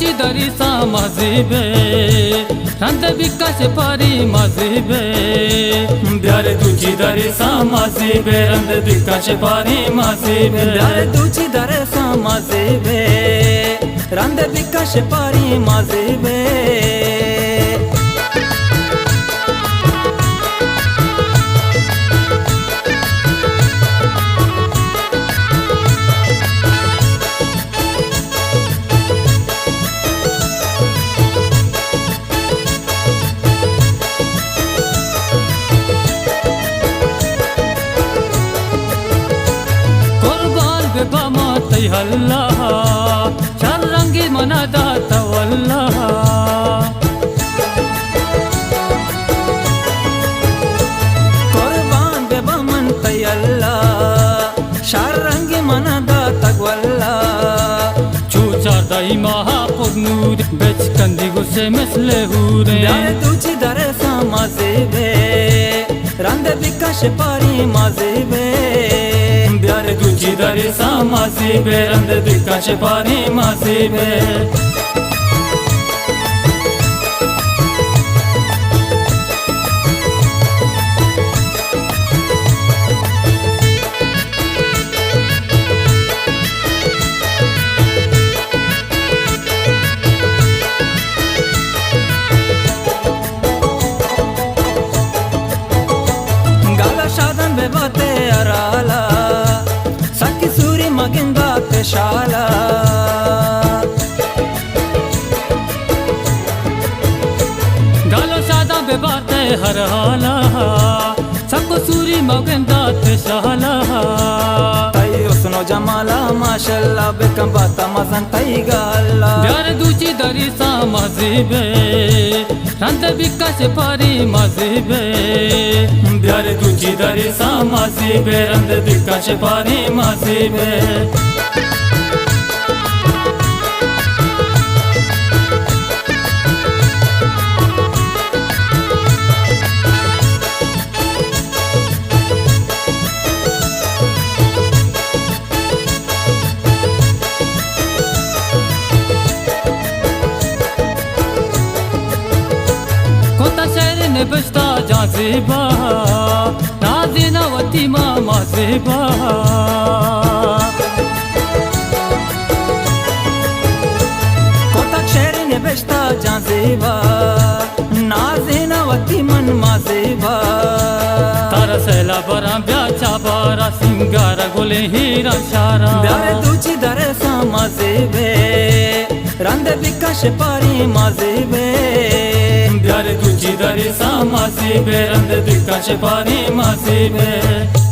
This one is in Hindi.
तुझी दरी सा मजीबे रंद विकास पारी मजीबे प्यारे तुझी दरी सा मजीबे रंद विकास पारी मजीबे प्यारे तुझी दरी सा मजीबे रंद विकास पारी मजीबे हल्ला चार रंगी मनादा तवल्ला कुर्बान बेबमन तयल्ला चार रंगी मनादा तगवल्ला चूचार दाई महापुरनूर बेच कंदी गुस्से मसले हुरे प्यारे तुझी दरे सा मजीबे रंद विकास पारी मजीबे प्यारे तुझी दरी सा मजीबे रंद विकास पारी मजीबे शादन बेबाते अराला सखी सूरी मगिंदा शाला गालो शादा बेबाते हर हाला सबको सूरी मगिंदा शाला तई उसनो जमाला माशाल्लाह बेकम बाता मजन तई गाला प्यारे दूची दरी सा मजीबे रंद विकास पारी मजीबे प्यारे तुझी दरी सा मजीबे रंद विकास पारी मजीबे बस्ता जाज़िबा नाज़िना वतीमा माज़िबा कोतक शेरी ने बस्ता जाज़िबा नाज़िना वतीमन माज़िबा तारा सैला बरा ब्याचा बारा सिंगारा गोले हीरा शारा प्यारे तुझी दरे सा मजीबे रंद विकास पारी मजीबे प्यारे तुझी दरी सा मजीबे रंद विकास पारी मजीबे।